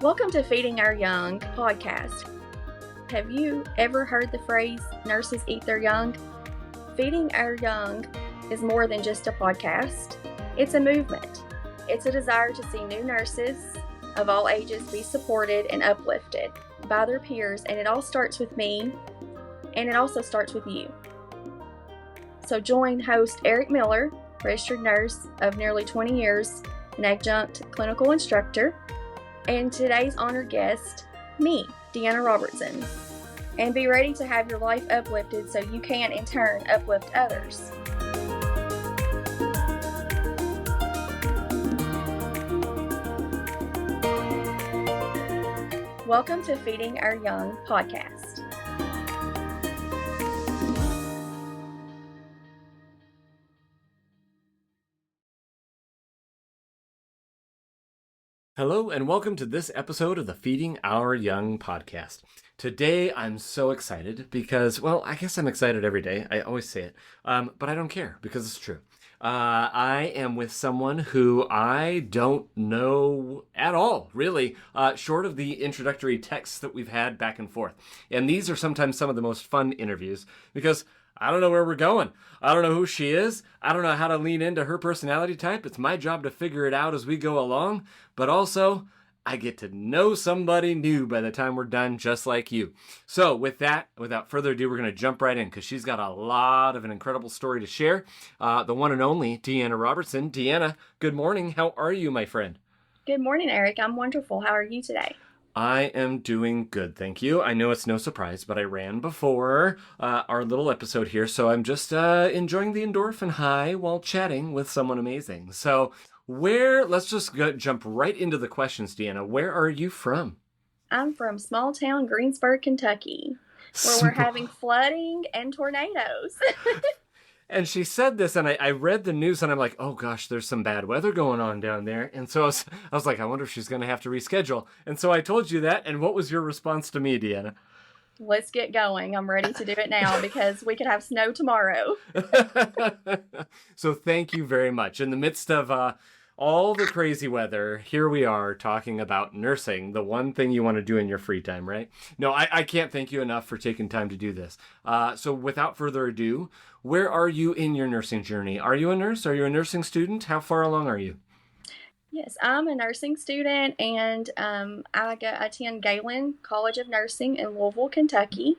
Welcome to Feeding Our Young podcast. Have you ever heard the phrase, nurses eat their young? Feeding Our Young is more than just a podcast. It's a movement. It's a desire to see new nurses of all ages be supported and uplifted by their peers, and it all starts with me, and it also starts with you. So join host Eric Miller, registered nurse of nearly 20 years, an adjunct clinical instructor, and today's honored guest, me, Deanna Robertson. And be ready to have your life uplifted so you can, in turn, uplift others. Welcome to Feeding Our Young podcast. Hello and welcome to this episode of the Feeding Our Young podcast. Today I'm so excited because, well, I guess I'm excited every day. I always say it, but I don't care because it's true. I am with someone who I don't know at all, really, short of the introductory texts that we've had back and forth. And these are sometimes some of the most fun interviews because I don't know where we're going. I don't know who she is. I don't know how to lean into her personality type. It's my job to figure it out as we go along. But also, I get to know somebody new by the time we're done, just like you. So with that, without further ado, we're going to jump right in because she's got a lot of an incredible story to share. The one and only Deanna Robertson. Deanna, good morning. How are you, my friend? Good morning, Eric. I'm wonderful. How are you today? I am doing good, thank you. I know it's no surprise, but I ran before our little episode here, so I'm just enjoying the endorphin high while chatting with someone amazing. So let's just jump right into the questions, Deanna. Where are you from? I'm from small town Greensburg, Kentucky, where we're having flooding and tornadoes. And she said this, and I read the news, and I'm like, oh gosh, there's some bad weather going on down there. And so I was like, I wonder if she's going to have to reschedule. And so I told you that, and what was your response to me, Deanna? Let's get going. I'm ready to do it now because we could have snow tomorrow. So thank you very much. In the midst of all the crazy weather, here we are talking about nursing, the one thing you want to do in your free time, right? No, I can't thank you enough for taking time to do this. So without further ado, where are you in your nursing journey? Are you a nurse? Are you a nursing student? How far along are you? Yes, I'm a nursing student, and I attend Galen College of Nursing in Louisville, Kentucky.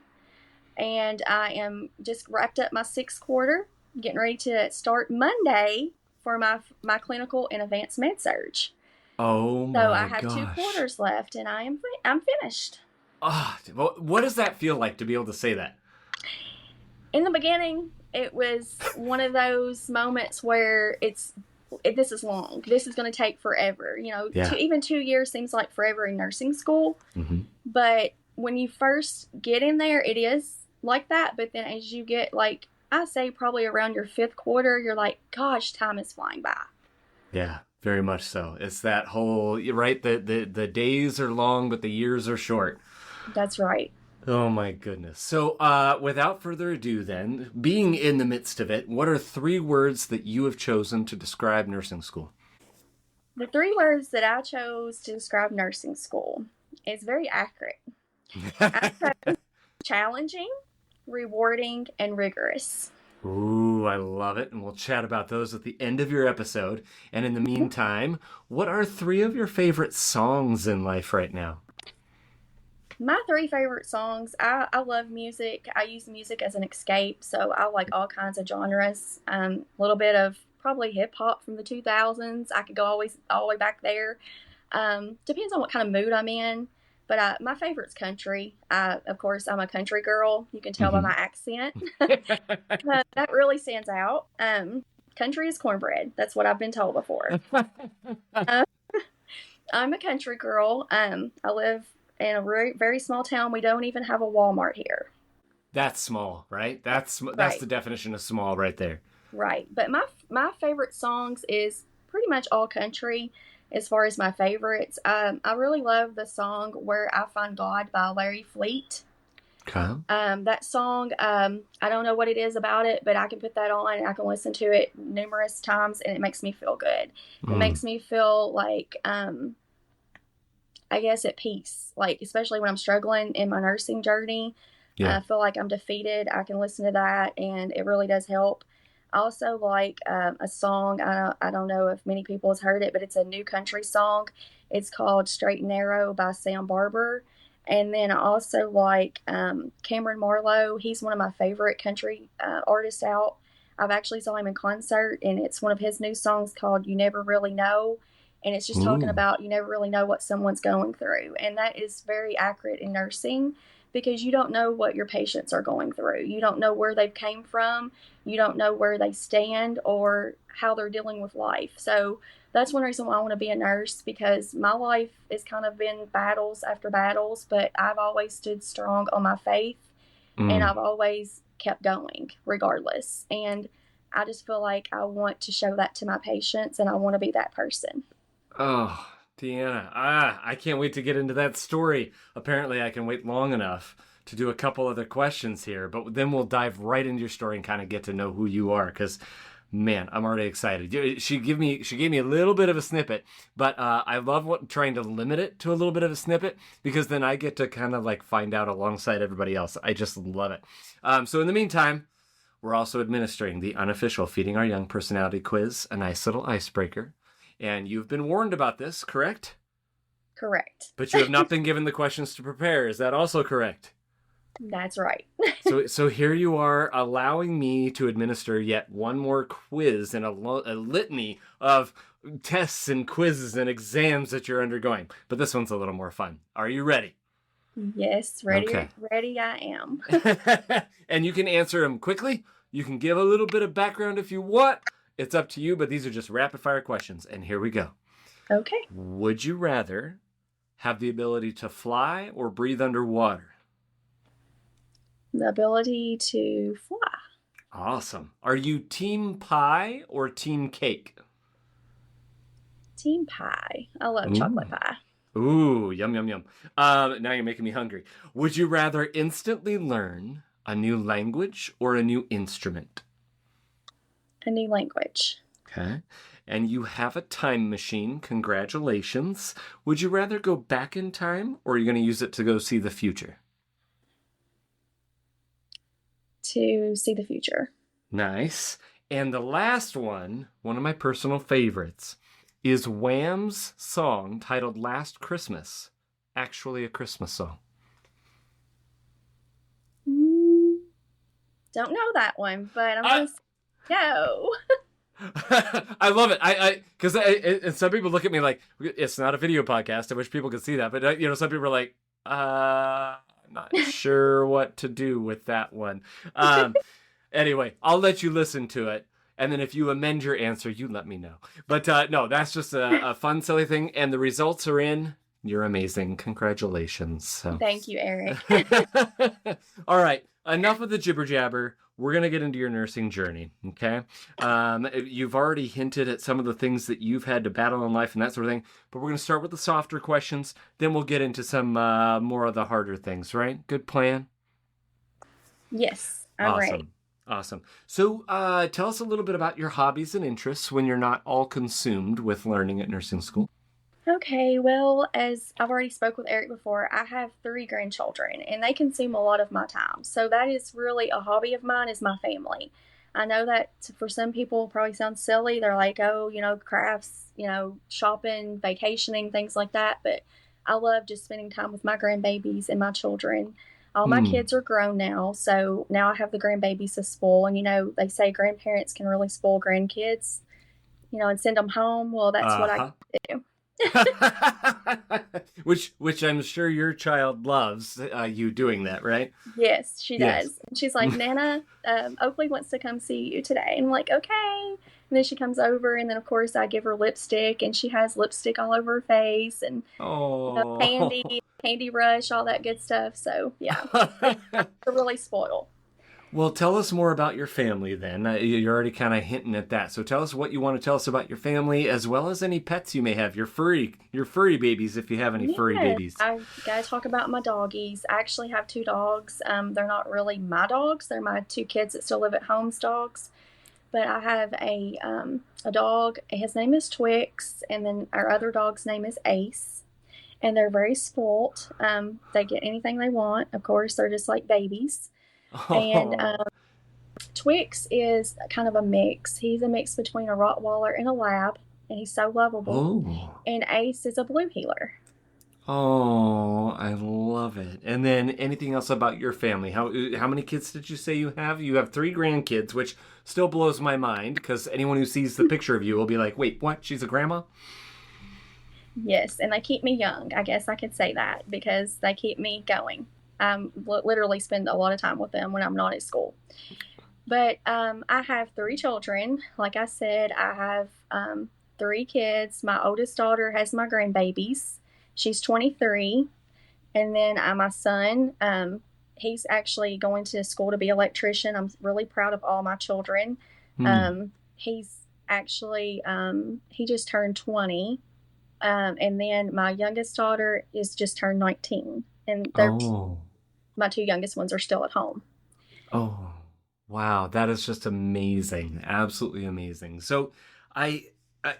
And I am just wrapped up my 6th quarter, getting ready to start Monday for my clinical and advanced med surge. Oh my gosh. So I have 2 quarters left, and I'm finished. Oh, well, what does that feel like to be able to say that? In the beginning, it was one of those moments where this is long. This is going to take forever. You know, Yeah. even 2 years seems like forever in nursing school. Mm-hmm. But when you first get in there, it is like that. But then as you get, like, I say probably around your 5th quarter, you're like, gosh, time is flying by. Yeah, very much so. It's that whole, you're right, the days are long, but the years are short. That's right. Oh my goodness. So without further ado then, being in the midst of it, what are 3 words that you have chosen to describe nursing school? The 3 words that I chose to describe nursing school is very accurate. I chose challenging, rewarding, and rigorous. Ooh, I love it. And we'll chat about those at the end of your episode. And in the meantime, what are 3 of your favorite songs in life right now? My 3 favorite songs, I love music. I use music as an escape, so I like all kinds of genres. A little bit of probably hip-hop from the 2000s. I could go all the way back there. Depends on what kind of mood I'm in. But my favorite's country. Of course, I'm a country girl. You can tell by my accent. That really stands out. Country is cornbread. That's what I've been told before. I'm a country girl. I live in a very, very small town. We don't even have a Walmart here. That's small, right? That's Right. the definition of small right there. Right. But my favorite songs is pretty much all country as far as my favorites. I really love the song Where I Find God by Larry Fleet. Okay. That song, I don't know what it is about it, but I can put that on and I can listen to it numerous times and it makes me feel good. It makes me feel like I guess, at peace. Like, especially when I'm struggling in my nursing journey, Yeah. I feel like I'm defeated. I can listen to that, and it really does help. I also like a song. I don't know if many people have heard it, but it's a new country song. It's called Straight and Narrow by Sam Barber. And then I also like Cameron Marlowe. He's one of my favorite country artists out. I've actually saw him in concert, and it's one of his new songs called You Never Really Know. And it's just talking Ooh. about you never really know what someone's going through. And that is very accurate in nursing because you don't know what your patients are going through. You don't know where they came from. You don't know where they stand or how they're dealing with life. So that's one reason why I want to be a nurse, because my life has kind of been battles after battles, but I've always stood strong on my faith, and Mm. I've always kept going regardless. And I just feel like I want to show that to my patients, and I want to be that person. Oh, Deanna, I can't wait to get into that story. Apparently, I can wait long enough to do a couple other questions here, but then we'll dive right into your story and kind of get to know who you are. Because, man, I'm already excited. She gave me a little bit of a snippet, but I love trying to limit it to a little bit of a snippet because then I get to kind of like find out alongside everybody else. I just love it. So in the meantime, we're also administering the unofficial Feeding Our Young personality quiz, a nice little icebreaker. And you've been warned about this, correct? Correct. But you have not been given the questions to prepare. Is that also correct? That's right. So here you are allowing me to administer yet one more quiz and a litany of tests and quizzes and exams that you're undergoing. But this one's a little more fun. Are you ready? Yes, ready. Okay. Ready I am. And you can answer them quickly. You can give a little bit of background if you want. It's up to you, but these are just rapid fire questions. And here we go. Okay. Would you rather have the ability to fly or breathe underwater? The ability to fly. Awesome. Are you team pie or team cake? Team pie. I love chocolate pie. Ooh, yum, yum, yum. Now you're making me hungry. Would you rather instantly learn a new language or a new instrument? A new language. Okay. And you have a time machine. Congratulations. Would you rather go back in time or are you going to use it to go see the future? To see the future. Nice. And the last one of my personal favorites, is Wham's song titled Last Christmas actually a Christmas song? Don't know that one, but I'm going to no. I love it. Because and some people look at me like, it's not a video podcast. I wish people could see that. But, some people are like, I'm not sure what to do with that one. Anyway, I'll let you listen to it. And then if you amend your answer, you let me know. But no, that's just a fun, silly thing. And the results are in. You're amazing. Congratulations. So. Thank you, Eric. All right. Enough of the jibber jabber. We're going to get into your nursing journey, okay? You've already hinted at some of the things that you've had to battle in life and that sort of thing, but we're going to start with the softer questions, then we'll get into some more of the harder things, right? Good plan? Yes, I'm ready. Awesome. So tell us a little bit about your hobbies and interests when you're not all consumed with learning at nursing school. Okay, well, as I've already spoke with Eric before, I have 3 grandchildren, and they consume a lot of my time. So that is really a hobby of mine, is my family. I know that for some people probably sounds silly. They're like, oh, crafts, shopping, vacationing, things like that. But I love just spending time with my grandbabies and my children. All my kids are grown now, so now I have the grandbabies to spoil. And, they say grandparents can really spoil grandkids, and send them home. Well, that's what I do. which I'm sure your child loves you doing that, right? Yes, she does. She's like, Nana, Oakley wants to come see you today. And I'm like, okay. And then she comes over, and then of course I give her lipstick, and she has lipstick all over her face, and candy rush, all that good stuff. So yeah, they're really spoiled. Well, tell us more about your family then. You're already kind of hinting at that. So tell us what you want to tell us about your family, as well as any pets you may have. Your furry babies, if you have any furry babies. I gotta talk about my doggies. I actually have 2 dogs. They're not really my dogs. They're my 2 kids that still live at home's dogs. But I have a dog. His name is Twix, and then our other dog's name is Ace. and they're very spoilt. They get anything they want. Of course, they're just like babies. And Oh, Twix is kind of a mix. He's a mix between a Rottweiler and a Lab, and he's so lovable. oh, And Ace is a Blue Heeler. oh, I love it. And then anything else about your family? How many kids did you say you have? You have three grandkids, which still blows my mind because anyone who sees the picture of you will be like, wait, what? She's a grandma? Yes, and they keep me young. I guess I could say that because they keep me going. I literally spend a lot of time with them when I'm not at school. But I have three children. Like I said, I have three kids. My oldest daughter has my grandbabies. She's 23. And then my son, he's actually going to school to be an electrician. I'm really proud of all my children. Hmm. He's actually, he just turned 20. And then my youngest daughter is just turned 19. And Oh, my two youngest ones are still at home. oh, wow. That is just amazing. Absolutely amazing. So I, I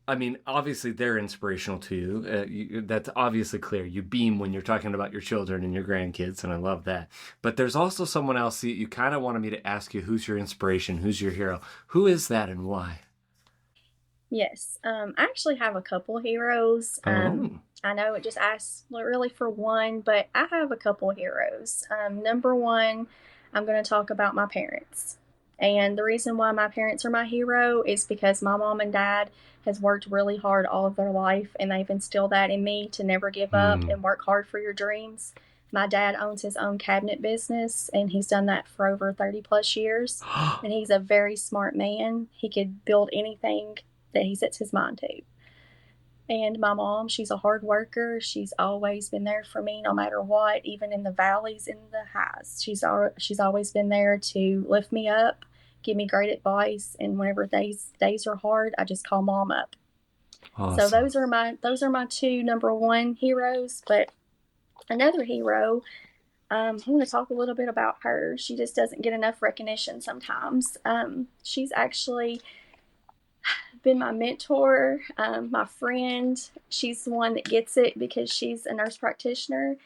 I mean, obviously they're inspirational to you. That's obviously clear. You beam when you're talking about your children and your grandkids, and I love that. But there's also someone else that you kind of wanted me to ask you who's your inspiration, who's your hero. Who is that and why? Yes, I actually have a couple heroes. Oh. I know it just asks really for one, but I have a couple heroes. Number one, I'm going to talk about my parents. And the reason why my parents are my hero is because my mom and dad has worked really hard all of their life, and they've instilled that in me to never give up Hmm. and work hard for your dreams. My dad owns his own cabinet business, and he's done that for over 30 plus years. And he's a very smart man. He could build anything that he sets his mind to. And my mom, she's a hard worker. She's always been there for me no matter what, even in the valleys and the highs. She's always been there to lift me up, give me great advice, and whenever days are hard, I just call mom up. So Awesome. those are my two number one heroes. But another hero, I'm going to talk a little bit about her. She just doesn't get enough recognition sometimes. She's actually been my mentor, my friend. She's the one that gets it because she's a nurse practitioner.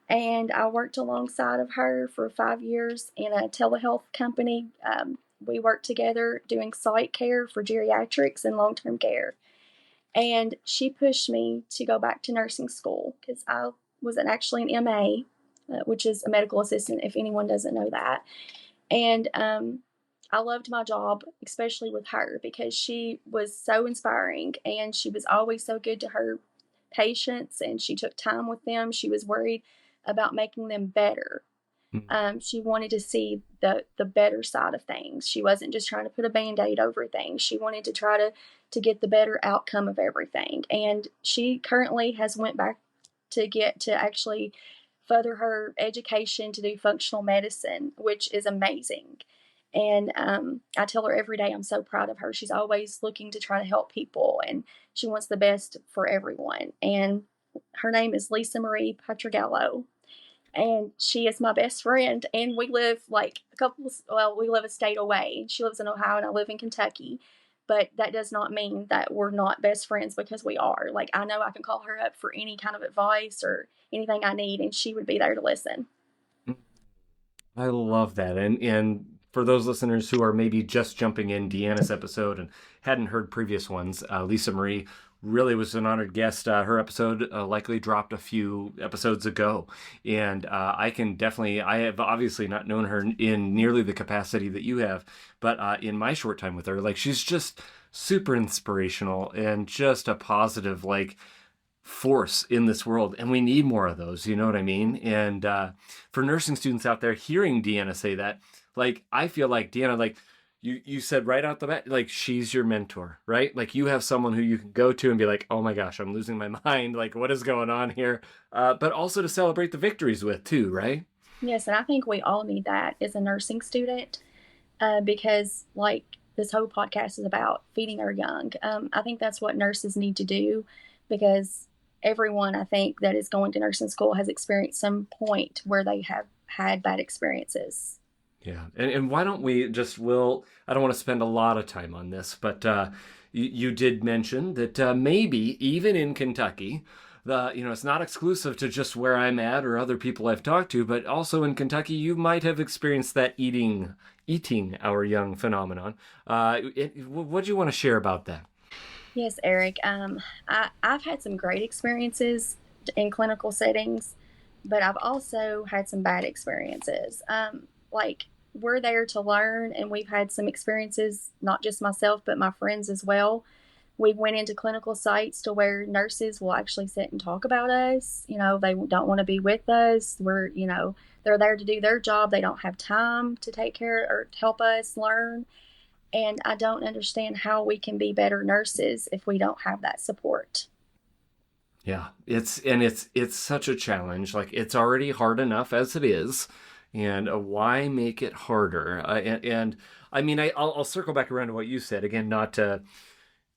And I worked alongside of her for 5 years in a telehealth company. We worked together doing site care for geriatrics and long term care. And she pushed me to go back to nursing school because I was actually an MA, which is a medical assistant, if anyone doesn't know that. And I loved my job, especially with her, because she was so inspiring and she was always so good to her patients and she took time with them. She was worried about making them better. She wanted to see the better side of things. She wasn't just trying to put a band-aid over things. She wanted to try to get the better outcome of everything. And she currently has went back to get to actually further her education to do functional medicine, which is amazing. And I tell her every day I'm so proud of her. She's always looking to try to help people, and she wants the best for everyone. And her name is Lisa Marie Patragallo, and she is my best friend. And we live like we live a state away. She lives in Ohio, and I live in Kentucky. But that does not mean that we're not best friends because we are. Like, I know I can call her up for any kind of advice or anything I need, and she would be there to listen. I love that. And for those listeners who are maybe just jumping in Deanna's episode and hadn't heard previous ones, Lisa Marie really was an honored guest. Her episode likely dropped a few episodes ago. And I have obviously not known her in nearly the capacity that you have, but in my short time with her, like she's just super inspirational and just a positive, like, force in this world, and we need more of those, you know what I mean? And for nursing students out there hearing Deanna say that, like, I feel like Deanna, like you said right out the bat, like she's your mentor, right? Like you have someone who you can go to and be like, oh my gosh, I'm losing my mind, like what is going on here? But also to celebrate the victories with too, right? Yes, and I think we all need that as a nursing student because, like, this whole podcast is about feeding our young. I think that's what nurses need to do because everyone, I think, that is going to nursing school has experienced some point where they have had bad experiences. Yeah. And why don't we just, I don't want to spend a lot of time on this, but you did mention that maybe even in Kentucky, it's not exclusive to just where I'm at or other people I've talked to, but also in Kentucky, you might have experienced that eating our young phenomenon. What do you want to share about that? Yes, Eric. I've had some great experiences in clinical settings, but I've also had some bad experiences. Like, we're there to learn, and we've had some experiences, not just myself, but my friends as well. We went into clinical sites to where nurses will actually sit and talk about us. They don't want to be with us. They're there to do their job. They don't have time to take care or help us learn. And I don't understand how we can be better nurses if we don't have that support. Yeah, it's such a challenge. Like, it's already hard enough as it is, and why make it harder? And I mean, I'll circle back around to what you said again, not to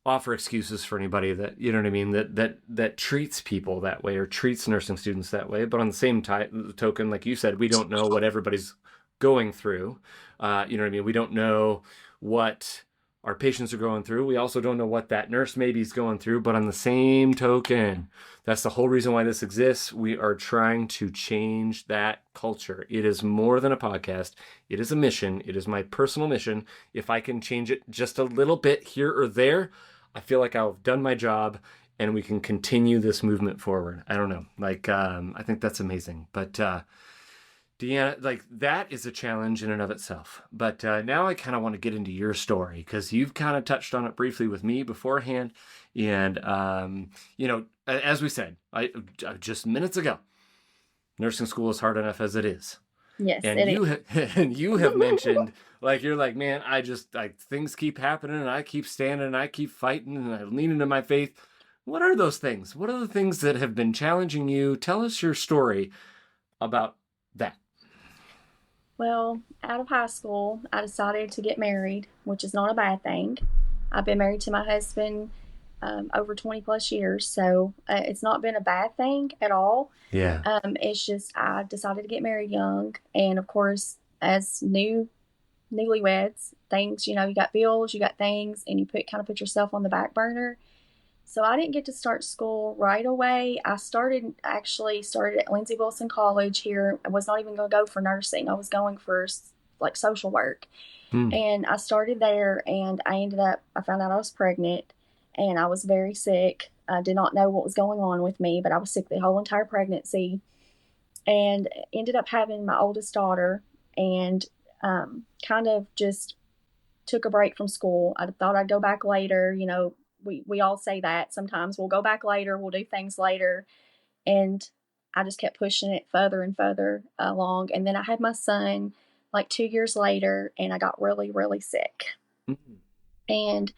offer excuses for anybody that, you know what I mean, that treats people that way or treats nursing students that way. But on the same token, like you said, we don't know what everybody's going through. You know what I mean? We don't know what our patients are going through. We also don't know what that nurse maybe is going through. But on the same token, that's the whole reason why this exists. We are trying to change that culture. It is more than a podcast. It is a mission. It is my personal mission. If I can change it just a little bit here or there, I feel like I've done my job and we can continue this movement forward. I don't know. Like, I think that's amazing. But Deanna, like, that is a challenge in and of itself. But now I kind of want to get into your story because you've kind of touched on it briefly with me beforehand. And, as we said, I just minutes ago, nursing school is hard enough as it is. Yes, and you have mentioned, like, you're like, man, things keep happening and I keep standing and I keep fighting and I lean into my faith. What are those things? What are the things that have been challenging you? Tell us your story about that. Well, out of high school, I decided to get married, which is not a bad thing. I've been married to my husband over 20 plus years, so it's not been a bad thing at all. Yeah. It's just I decided to get married young, and of course, as newlyweds, things, you got bills, you got things, and you put yourself on the back burner. So I didn't get to start school right away. I started at Lindsey Wilson College here. I was not even going to go for nursing. I was going for like social work. And I started there, and I found out I was pregnant, and I was very sick. I did not know what was going on with me, but I was sick the whole entire pregnancy, and ended up having my oldest daughter, and kind of just took a break from school. I thought I'd go back later. We all say that sometimes. We'll go back later, we'll do things later. And I just kept pushing it further and further along. And then I had my son like 2 years later, and I got really, really sick. Mm-hmm. And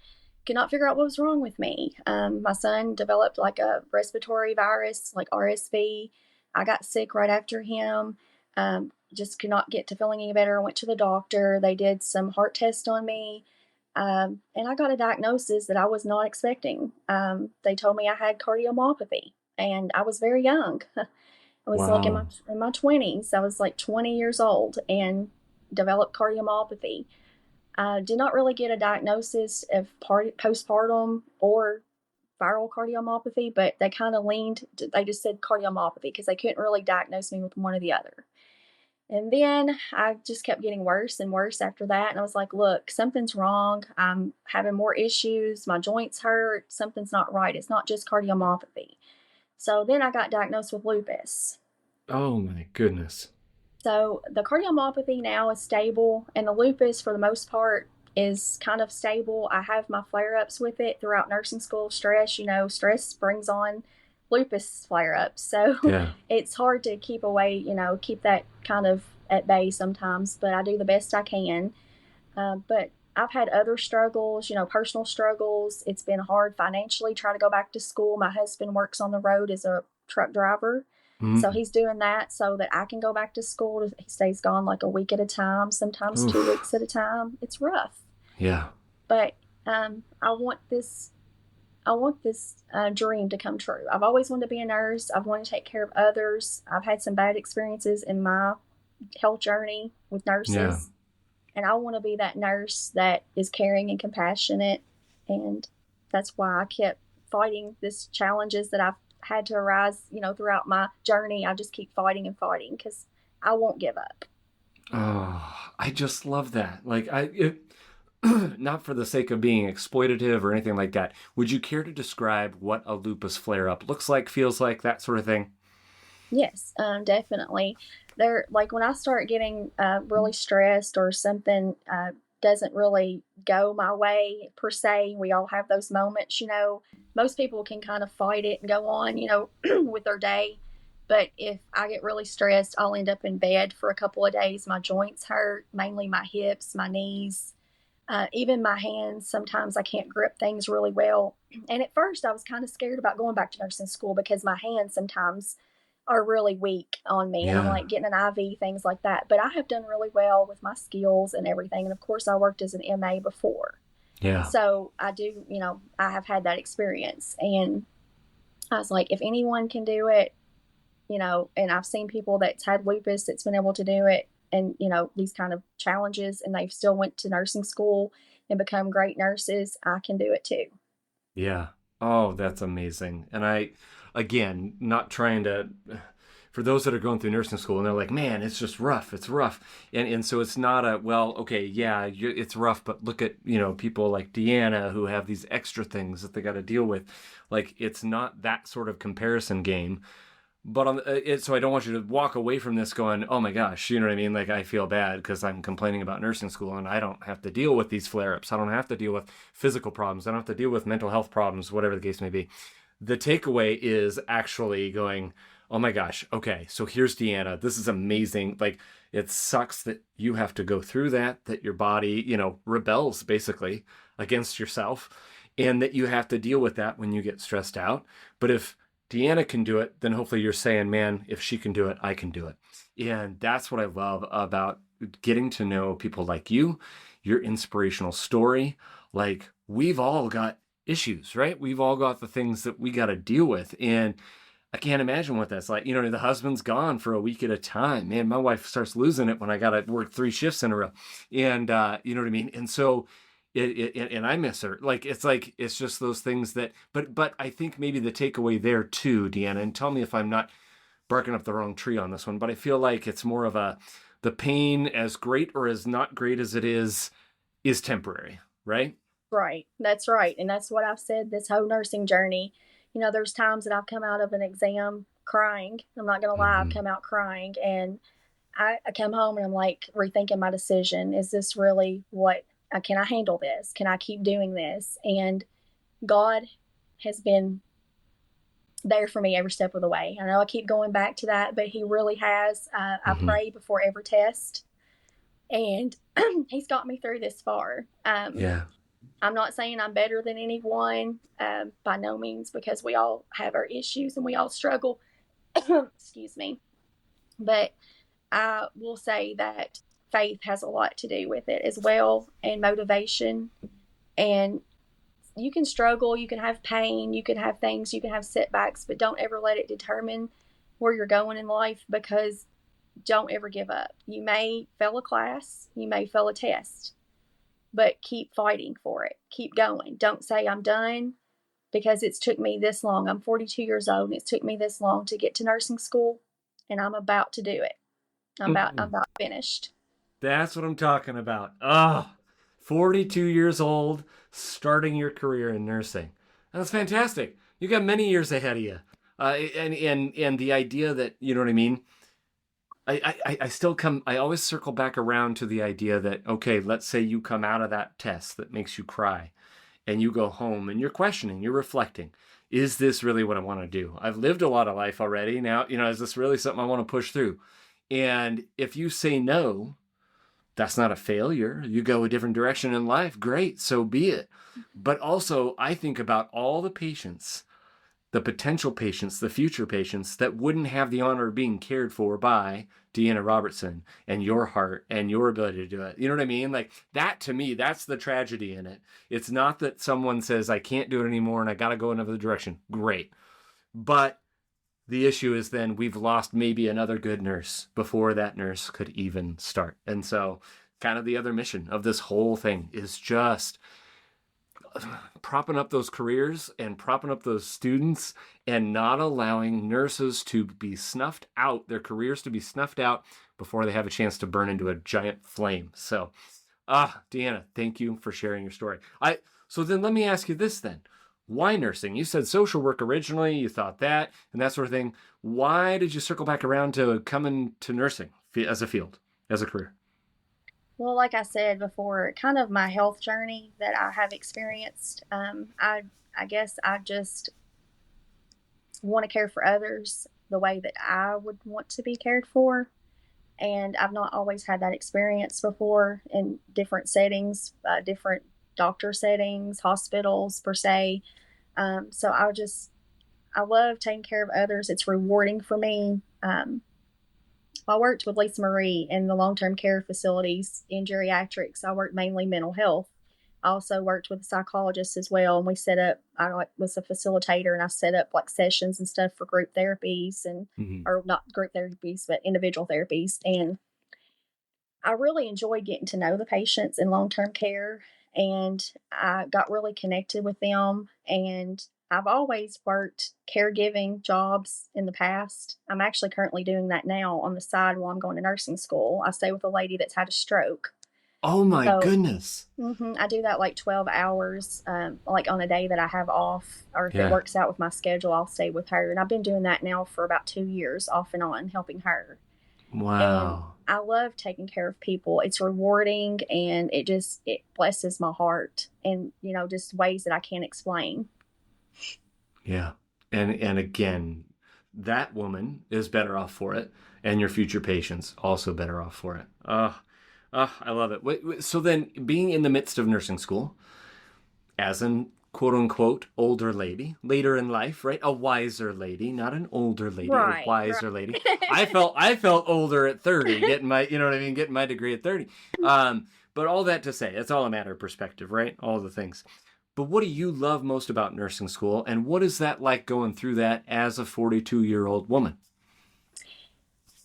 could not figure out what was wrong with me. My son developed like a respiratory virus, like RSV. I got sick right after him. Just could not get to feeling any better. I went to the doctor. They did some heart tests on me. And I got a diagnosis that I was not expecting. They told me I had cardiomyopathy, and I was very young. I was like in my 20s. I was like 20 years old and developed cardiomyopathy. Did not really get a diagnosis of postpartum or viral cardiomyopathy, but they kind of they just said cardiomyopathy because they couldn't really diagnose me with one or the other. And then I just kept getting worse and worse after that. And I was like, look, something's wrong. I'm having more issues. My joints hurt. Something's not right. It's not just cardiomyopathy. So then I got diagnosed with lupus. Oh, my goodness. So the cardiomyopathy now is stable, and the lupus, for the most part, is kind of stable. I have my flare-ups with it throughout nursing school. Stress stress brings on lupus flare-ups. So yeah. It's hard to keep that kind of at bay sometimes, but I do the best I can. But I've had other struggles, personal struggles. It's been hard financially trying to go back to school. My husband works on the road as a truck driver. Mm-hmm. So he's doing that so that I can go back to school. He stays gone like a week at a time, sometimes 2 weeks at a time. It's rough. Yeah. But I want this dream to come true. I've always wanted to be a nurse. I've wanted to take care of others. I've had some bad experiences in my health journey with nurses. And I want to be that nurse that is caring and compassionate. And that's why I kept fighting these challenges that I've had to arise, throughout my journey. I just keep fighting and fighting because I won't give up. Oh, I just love that. Not for the sake of being exploitative or anything like that. Would you care to describe what a lupus flare-up looks like, feels like, that sort of thing? Yes, definitely. Like when I start getting really stressed or something doesn't really go my way per se, we all have those moments. Most people can kind of fight it and go on, with their day. But if I get really stressed, I'll end up in bed for a couple of days. My joints hurt, mainly my hips, my knees, even my hands. Sometimes I can't grip things really well. And at first, I was kind of scared about going back to nursing school because my hands sometimes are really weak on me, and I'm Yeah. like getting an IV, things like that. But I have done really well with my skills and everything. And of course, I worked as an MA before. Yeah. So I do, I have had that experience. And I was like, if anyone can do it, and I've seen people that's had lupus that's been able to do it, and, these kind of challenges, and they've still went to nursing school and become great nurses, I can do it too. Yeah. Oh, that's amazing. And again, not trying to, for those that are going through nursing school and they're like, man, it's just rough. It's rough. And so it's not well, okay, yeah, it's rough, but look at, people like Deanna who have these extra things that they got to deal with. Like, it's not that sort of comparison game. But so I don't want you to walk away from this going, oh my gosh, you know what I mean? Like, I feel bad because I'm complaining about nursing school and I don't have to deal with these flare-ups. I don't have to deal with physical problems. I don't have to deal with mental health problems, whatever the case may be. The takeaway is actually going, oh my gosh, okay, so here's Deanna. This is amazing. Like, it sucks that you have to go through that your body, rebels basically against yourself, and that you have to deal with that when you get stressed out. But if Deanna can do it, then hopefully you're saying, man, if she can do it, I can do it. And that's what I love about getting to know people like you, your inspirational story. Like, we've all got issues, right? We've all got the things that we got to deal with. And I can't imagine what that's like. The husband's gone for a week at a time. Man, my wife starts losing it when I got to work 3 shifts in a row. And you know what I mean? And so and I miss her. It's just those things that, but I think maybe the takeaway there too, Deanna, and tell me if I'm not barking up the wrong tree on this one, but I feel like it's more of the pain, as great or as not great as it is temporary, right? Right. That's right. And that's what I've said this whole nursing journey. There's times that I've come out of an exam crying. I'm not going to lie. I've come out crying, and I come home and I'm like rethinking my decision. Is this really can I handle this? Can I keep doing this? And God has been there for me every step of the way. I know I keep going back to that, but He really has. I pray before every test, and He's got me through this far. Yeah. I'm not saying I'm better than anyone, by no means, because we all have our issues and we all struggle. Excuse me. But I will say that faith has a lot to do with it as well, and motivation. And you can struggle, you can have pain, you can have things, you can have setbacks, but don't ever let it determine where you're going in life, because don't ever give up. You may fail a class, you may fail a test, but keep fighting for it. Keep going. Don't say I'm done, because it's took me this long. I'm 42 years old and it's took me this long to get to nursing school, and I'm about to do it. I'm about finished. That's what I'm talking about. 42 years old, starting your career in nursing. That's fantastic. You got many years ahead of you. And the idea that, you know what I mean? I always circle back around to the idea that, okay, let's say you come out of that test that makes you cry, and you go home and you're questioning, you're reflecting. Is this really what I want to do? I've lived a lot of life already. Now, is this really something I want to push through? And if you say no, that's not a failure. You go a different direction in life. Great, so be it. But also, I think about all the patients, the potential patients, the future patients that wouldn't have the honor of being cared for by Deanna Robertson and your heart and your ability to do it. You know what I mean? Like, that, to me, that's the tragedy in it. It's not that someone says, I can't do it anymore and I got to go another direction. Great. But the issue is then we've lost maybe another good nurse before that nurse could even start. And so kind of the other mission of this whole thing, is just propping up those careers and propping up those students and not allowing nurses to be snuffed out, their careers to be snuffed out before they have a chance to burn into a giant flame. So, Deanna, thank you for sharing your story. So then let me ask you this then. Why nursing? You said social work originally, you thought that, and that sort of thing. Why did you circle back around to coming to nursing as a field, as a career? Well, like I said before, kind of my health journey that I have experienced, I guess I just want to care for others the way that I would want to be cared for. And I've not always had that experience before in different settings, different doctor settings, hospitals per se. So I love taking care of others. It's rewarding for me. I worked with Lisa Marie in the long-term care facilities in geriatrics. I worked mainly mental health. I also worked with a psychologist as well, and I was a facilitator, and I set up like sessions and stuff for group therapies or not group therapies, but individual therapies. And I really enjoyed getting to know the patients in long-term care, and I got really connected with them. And I've always worked caregiving jobs in the past. I'm actually currently doing that now on the side while I'm going to nursing school. I stay with a lady that's had a stroke. Oh my goodness. I do that like 12 hours, like on a day that I have off, or if it works out with my schedule, I'll stay with her. And I've been doing that now for about 2 years off and on, helping her. Wow. And I love taking care of people. It's rewarding, and it blesses my heart, and, just ways that I can't explain. Yeah. And again, that woman is better off for it, and your future patients also better off for it. I love it. So then, being in the midst of nursing school, as an quote unquote older lady, later in life, right? A wiser lady, not an older lady, right, a wiser lady. I felt older at 30, getting my, getting my degree at 30. But all that to say, it's all a matter of perspective, right? All the things. But what do you love most about nursing school, and what is that like going through that as a 42-year-old woman?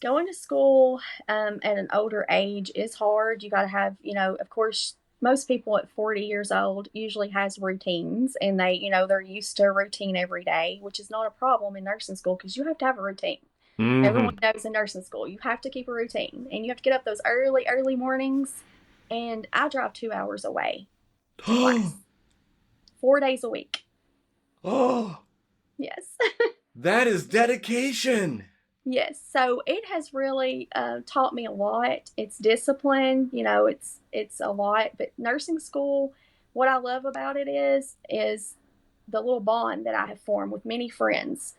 Going to school at an older age is hard. You got to have, of course, most people at 40 years old usually has routines, and they're used to a routine every day, which is not a problem in nursing school because you have to have a routine. Mm-hmm. Everyone knows in nursing school, you have to keep a routine, and you have to get up those early mornings. And I drive 2 hours away to class 4 days a week. Oh, yes. That is dedication. Yes. So it has really taught me a lot. It's discipline, it's a lot, but nursing school, what I love about it is the little bond that I have formed with many friends.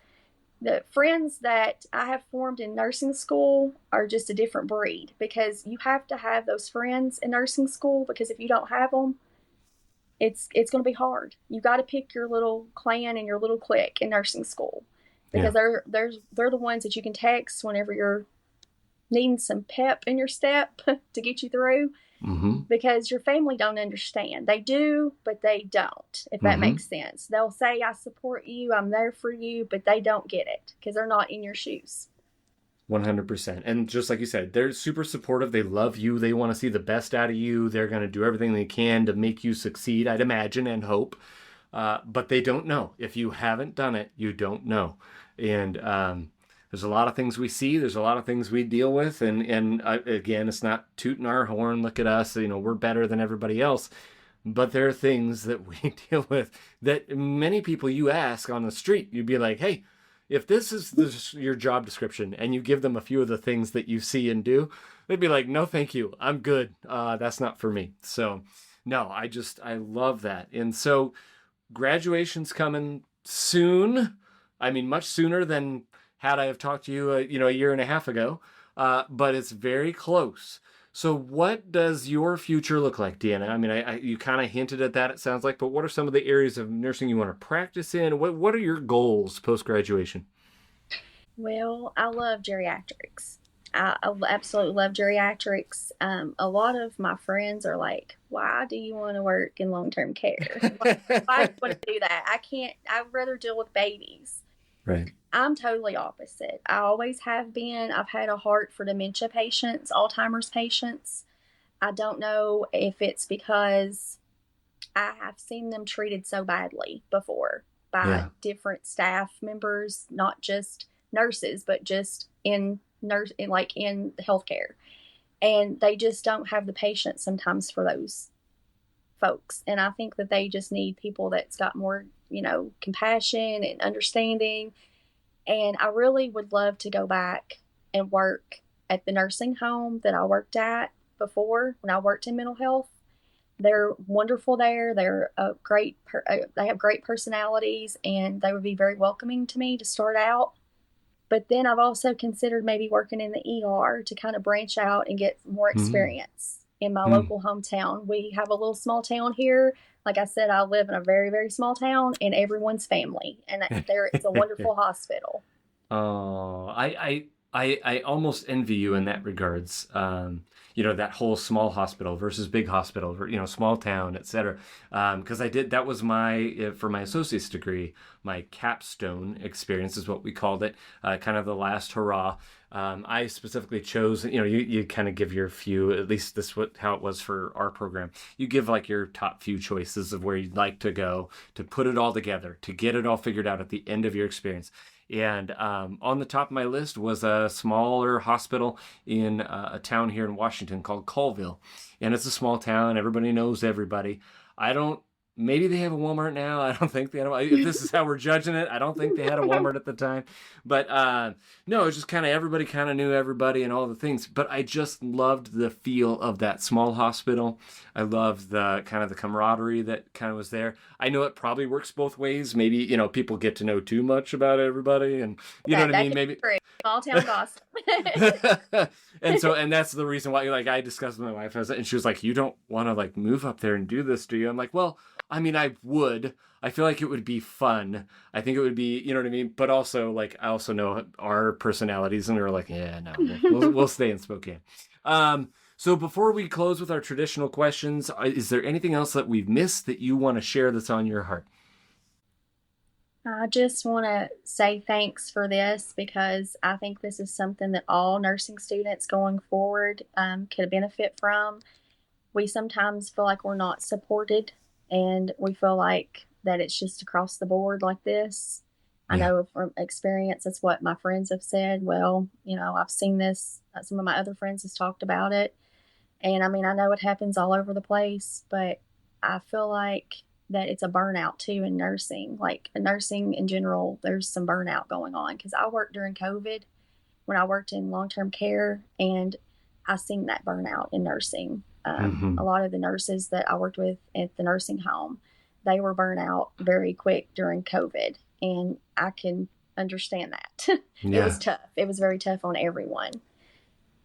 The friends that I have formed in nursing school are just a different breed, because you have to have those friends in nursing school, because if you don't have them, it's going to be hard. You got to pick your little clan and your little clique in nursing school, because they're the ones that you can text whenever you're needing some pep in your step to get you through. Mm-hmm. Because your family don't understand. They do, but they don't, if that makes sense. They'll say, I support you, I'm there for you, but they don't get it because they're not in your shoes. 100%. And just like you said, they're super supportive. They love you. They want to see the best out of you. They're going to do everything they can to make you succeed, I'd imagine, and hope. But they don't know. If you haven't done it, you don't know. And there's a lot of things we see. There's a lot of things we deal with. And again, it's not tooting our horn. Look at us. We're better than everybody else. But there are things that we deal with that many people you ask on the street, you'd be like, hey, if this is your job description, and you give them a few of the things that you see and do, they'd be like, no, thank you. I'm good. That's not for me. So no, I love that. And so graduation's coming soon. I mean, much sooner than had I have talked to you, a year and a half ago, but it's very close. So what does your future look like, Deanna? I mean, you kind of hinted at that, it sounds like, but what are some of the areas of nursing you want to practice in? What are your goals post-graduation? Well, I love geriatrics. I absolutely love geriatrics. A lot of my friends are like, why do you want to work in long-term care? Why do you want to do that? I'd rather deal with babies. Right. I'm totally opposite. I always have been. I've had a heart for dementia patients, Alzheimer's patients. I don't know if it's because I have seen them treated so badly before by Yeah. different staff members, not just nurses, but just in healthcare. And they just don't have the patience sometimes for those folks. And I think that they just need people that's got more, compassion and understanding. And I really would love to go back and work at the nursing home that I worked at before when I worked in mental health. They're wonderful there. They're they have great personalities, and they would be very welcoming to me to start out. But then I've also considered maybe working in the ER to kind of branch out and get more Mm-hmm. experience in my local hometown. We have a little small town here. Like I said, I live in a very, very small town, and everyone's family. And there is a wonderful hospital. Oh, I almost envy you in that regards. That whole small hospital versus big hospital, small town, etc. Because that was for my associate's degree, my capstone experience is what we called it, kind of the last hurrah. I specifically chose, you kind of give your few, at least how it was for our program. You give like your top few choices of where you'd like to go to put it all together, to get it all figured out at the end of your experience. And on the top of my list was a smaller hospital in a town here in Washington called Colville. And it's a small town. Everybody knows everybody. Maybe they have a Walmart now. I don't think they had if this is how we're judging it, I don't think they had a Walmart at the time. But no, it was just kind of everybody kind of knew everybody and all the things. But I just loved the feel of that small hospital. I loved the kind of the camaraderie that kind of was there. I know it probably works both ways. Maybe, people get to know too much about everybody and you know what I mean? Maybe Small town gossip. and that's the reason why I discussed with my wife and she was like, you don't want to move up there and do this, do you? I'm like, well, I mean, I would. I feel like it would be fun. I think it would be, you know what I mean? But also, I also know our personalities, and we were like, yeah, no, we'll stay in Spokane. So before we close with our traditional questions, is there anything else that we've missed that you want to share that's on your heart? I just want to say thanks for this because I think this is something that all nursing students going forward could benefit from. We sometimes feel like we're not supported, and we feel like that it's just across the board like this. I know from experience, that's what my friends have said. Well, I've seen this. Some of my other friends has talked about it. And I mean, I know it happens all over the place, but I feel like that it's a burnout too in nursing. Like nursing in general, there's some burnout going on because I worked during COVID when I worked in long-term care, and I seen that burnout in nursing. A lot of the nurses that I worked with at the nursing home, they were burnt out very quick during COVID, and I can understand that. It was tough. It was very tough on everyone.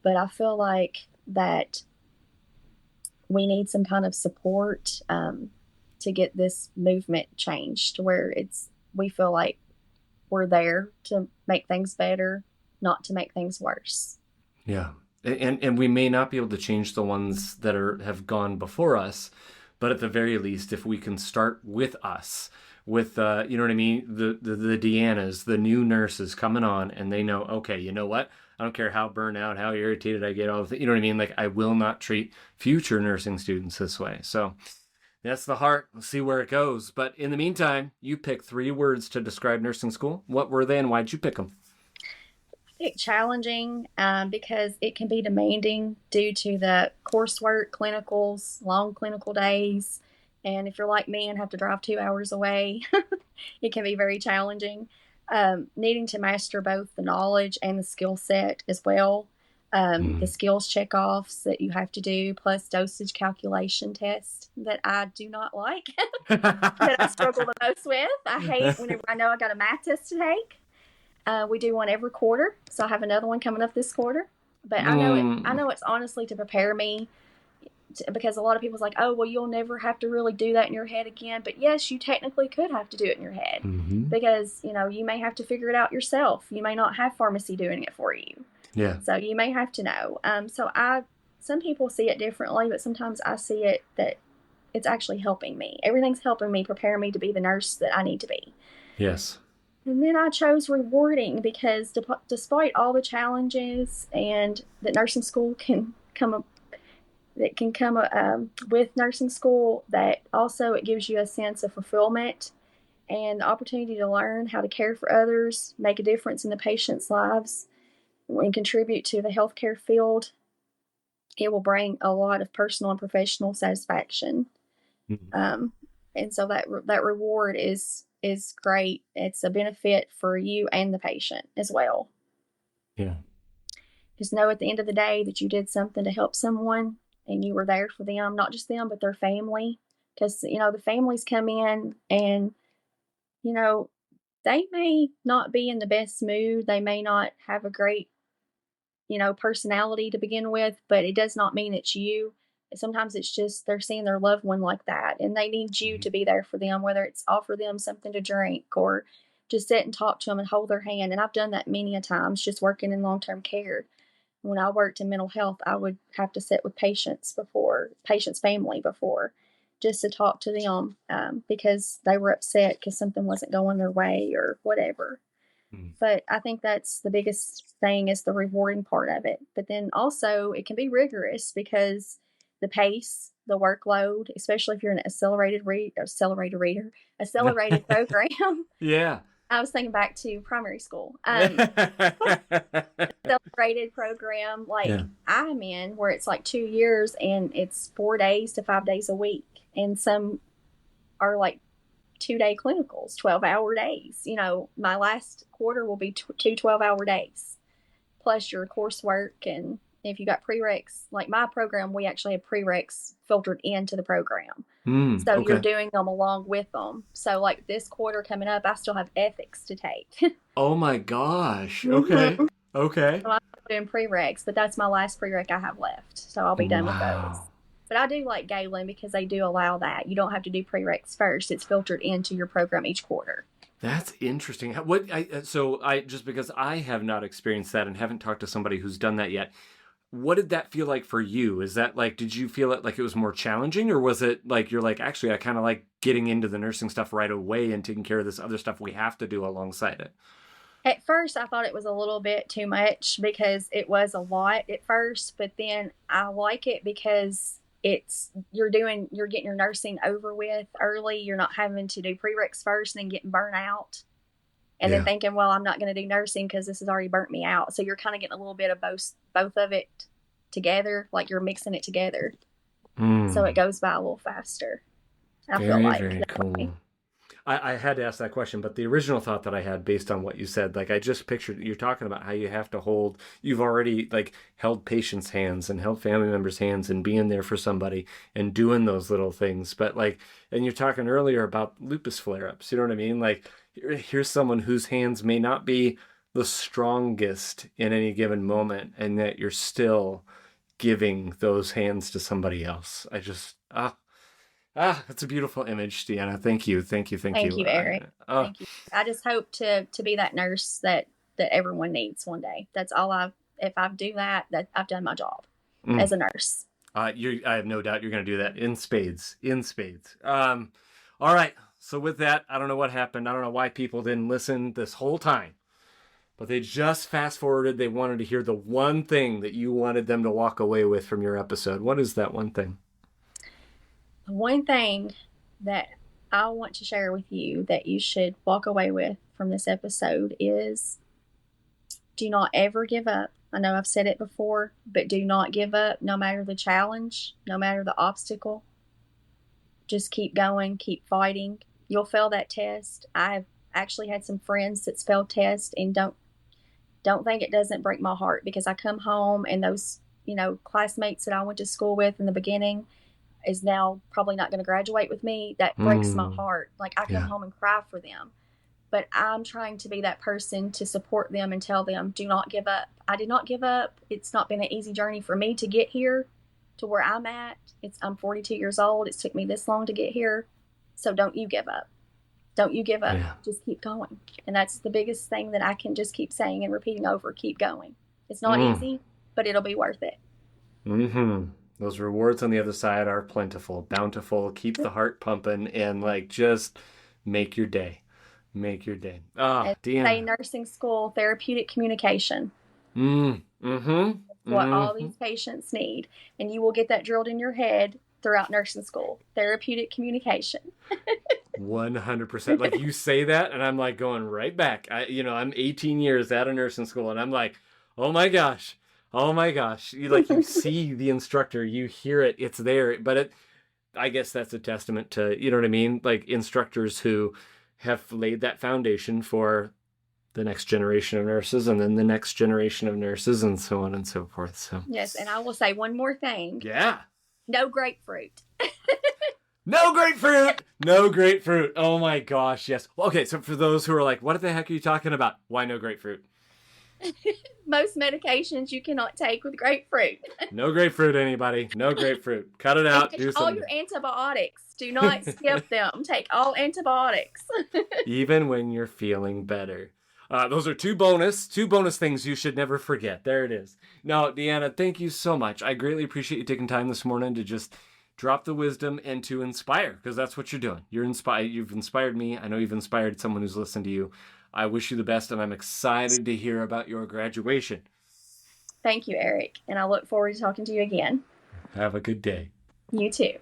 But I feel like that we need some kind of support to get this movement changed to where we feel like we're there to make things better, not to make things worse. Yeah. And we may not be able to change the ones that have gone before us, but at the very least, if we can start with us, with you know what I mean, the Deannas, the new nurses coming on, and they know, okay, you know what? I don't care how burnt out, how irritated I get, all of it, you know what I mean? I will not treat future nursing students this way. So that's the heart. We'll see where it goes. But in the meantime, you pick 3 words to describe nursing school. What were they, and why'd you pick them? Challenging because it can be demanding due to the coursework, clinicals, long clinical days. And if you're like me and have to drive 2 hours away, it can be very challenging. Needing to master both the knowledge and the skill set as well. The skills checkoffs that you have to do, plus dosage calculation tests that I do not like, that I struggle the most with. I hate whenever I know I got a math test to take. We do one every quarter, so I have another one coming up this quarter. But I know it's honestly to prepare me, because a lot of people's like, oh, well, you'll never have to really do that in your head again. But yes, you technically could have to do it in your head because, you may have to figure it out yourself. You may not have pharmacy doing it for you. Yeah. So you may have to know. Some people see it differently, but sometimes I see it that it's actually helping me. Everything's helping me prepare me to be the nurse that I need to be. Yes. And then I chose rewarding because despite all the challenges and that nursing school can come that can come with nursing school, that also it gives you a sense of fulfillment and the opportunity to learn how to care for others, make a difference in the patient's lives, and contribute to the healthcare field. It will bring a lot of personal and professional satisfaction. Mhm. And so that reward is great. It's a benefit for you and the patient as well. Yeah. Just know at the end of the day that you did something to help someone and you were there for them, not just them, but their family. Because, the families come in and, you know, they may not be in the best mood. They may not have a great, personality to begin with, but it does not mean it's you. Sometimes it's just they're seeing their loved one like that and they need you Mhm. to be there for them, whether it's offer them something to drink or just sit and talk to them and hold their hand. And I've done that many a times just working in long-term care. When I worked in mental health, I would have to sit with patients' family before, just to talk to them because they were upset because something wasn't going their way or whatever. Mhm. But I think that's the biggest thing, is the rewarding part of it. But then also it can be rigorous because the pace, the workload, especially if you're in an accelerated program. Yeah. I was thinking back to primary school. Accelerated program like Yeah. I'm in, where it's like 2 years and it's 4 days to 5 days a week. And some are like 2 day clinicals, 12-hour days. My last quarter will be two 12-hour days, plus your coursework. And if you got prereqs, like my program, we actually have prereqs filtered into the program. So you're Okay. doing them along with them. So like this quarter coming up, I still have ethics to take. Oh my gosh. Okay. Mm-hmm. Okay. So I'm doing prereqs, but that's my last prereq I have left. So I'll be done with those. Wow. But I do like Galen because they do allow that. You don't have to do prereqs first. It's filtered into your program each quarter. That's interesting. So I just because I have not experienced that and haven't talked to somebody who's done that yet. What did that feel like for you? Is that like, did you feel it like it was more challenging, or was it like you're like, actually, I kind of like getting into the nursing stuff right away and taking care of this other stuff we have to do alongside it? At first, I thought it was a little bit too much because it was a lot at first, but then I like it because you're getting your nursing over with early. You're not having to do prereqs first and then getting burnt out and then Yeah. thinking, well, I'm not going to do nursing because this has already burnt me out. So you're kind of getting a little bit of both of it together, like you're mixing it together. So it Mm, goes by a little faster, I feel very, like. very cool. I had to ask that question, but the original thought that I had based on what you said, like I just pictured you're talking about how you have to you've already like held patients' hands and held family members' hands and being there for somebody and doing those little things. But like, and you're talking earlier about lupus flare-ups, you know what I mean? Like, here's someone whose hands may not be the strongest in any given moment, and that you're still giving those hands to somebody else. That's a beautiful image, Deanna. Thank you, thank you, thank Thank you. you, Eric. Thank you. I just hope to be that nurse that everyone needs one day. That's all if I do that, I've done my job Mm, as a nurse. I have no doubt you're going to do that in spades, in spades. All right. So with that, I don't know what happened. I don't know why people didn't listen this whole time, but they just fast forwarded. They wanted to hear the one thing that you wanted them to walk away with from your episode. What is that one thing? The one thing that I want to share with you that you should walk away with from this episode is, do not ever give up. I know I've said it before, but do not give up no matter the challenge, no matter the obstacle. Just keep going, keep fighting. You'll fail that test. I've actually had some friends that's failed tests, and don't think it doesn't break my heart, because I come home and those, classmates that I went to school with in the beginning is now probably not going to graduate with me. That breaks my Mm, heart. Like, I come yeah. home and cry for them. But I'm trying to be that person to support them and tell them, do not give up. I did not give up. It's not been an easy journey for me to get here to where I'm at. I'm 42 years old. It's took me this long to get here. So don't you give up. Don't you give up. Yeah. Just keep going. And that's the biggest thing that I can just keep saying and repeating over. Keep going. It's not Mm, easy, but it'll be worth it. mm-hmm. Those rewards on the other side are plentiful, bountiful. Keep the heart pumping and like just make your day. Make your day. And say Deanna. nursing school, therapeutic communication. Mm-hmm. what all these patients need. And you will get that drilled in your head throughout nursing school. Therapeutic communication. 100%. Like you say that, and I'm like going right back. I'm 18 years out of nursing school, and I'm like, oh my gosh. You see the instructor, you hear it, it's there. But I guess that's a testament to, you know what I mean? Like instructors who have laid that foundation for the next generation of nurses, and then the next generation of nurses, and so on and so forth. So yes, and I will say one more thing. Yeah. No grapefruit. No grapefruit! No grapefruit. Oh my gosh, yes. Okay, so for those who are like, what the heck are you talking about? Why no grapefruit? Most medications you cannot take with grapefruit. No grapefruit, anybody. No grapefruit. Cut it out. Do all something. your antibiotics. Do not skip them. Take all antibiotics. Even when you're feeling better. Those are two bonus things you should never forget. There it is. Now, Deanna, thank you so much. I greatly appreciate you taking time this morning to just drop the wisdom and to inspire, because that's what you're doing. You've inspired me. I know you've inspired someone who's listened to you. I wish you the best, and I'm excited to hear about your graduation. Thank you, Eric, and I look forward to talking to you again. Have a good day. You too.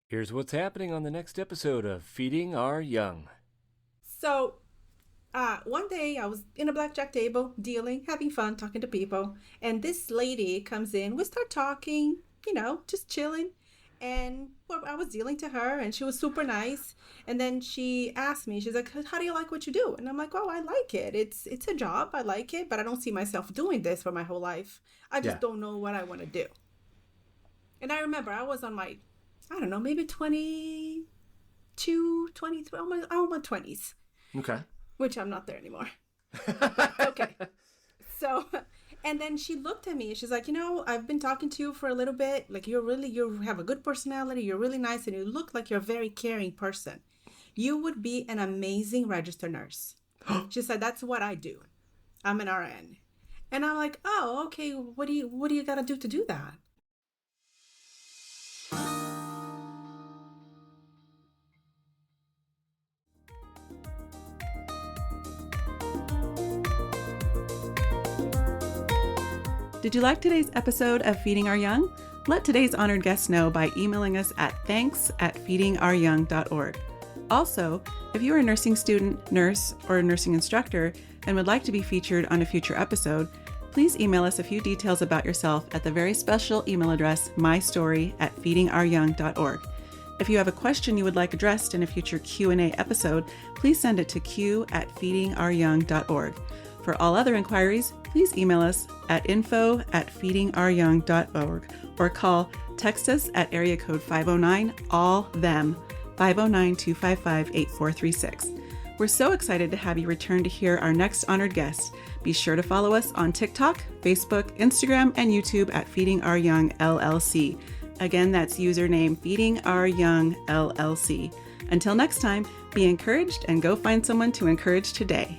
Here's what's happening on the next episode of Feeding Our Young. So, one day I was in a blackjack table, dealing, having fun, talking to people. And this lady comes in. We start talking, just chilling. And I was dealing to her, and she was super nice. And then she asked me, she's like, how do you like what you do? And I'm like, I like it. It's a job. I like it, but I don't see myself doing this for my whole life. I just don't know what I want to do. And I remember I was on my, maybe 22, 23, my 20s. Okay. Which I'm not there anymore. Okay. So, and then she looked at me and she's like, I've been talking to you for a little bit. Like, you have a good personality. You're really nice. And you look like you're a very caring person. You would be an amazing registered nurse. She said, that's what I do. I'm an RN. And I'm like, oh, okay. What do you got to do that? Did you like today's episode of Feeding Our Young? Let today's honored guests know by emailing us at thanks@feedingouryoung.org. Also, if you are a nursing student, nurse, or a nursing instructor and would like to be featured on a future episode, please email us a few details about yourself at the very special email address mystory@feedingouryoung.org. If you have a question you would like addressed in a future Q&A episode, please send it to q@feedingouryoung.org. For all other inquiries, please email us at info@feedingouryoung.org or text us at area code 509-ALL-THEM, 509-255-8436. We're so excited to have you return to hear our next honored guest. Be sure to follow us on TikTok, Facebook, Instagram, and YouTube at Feeding Our Young LLC. Again, that's username Feeding Our Young LLC. Until next time, be encouraged and go find someone to encourage today.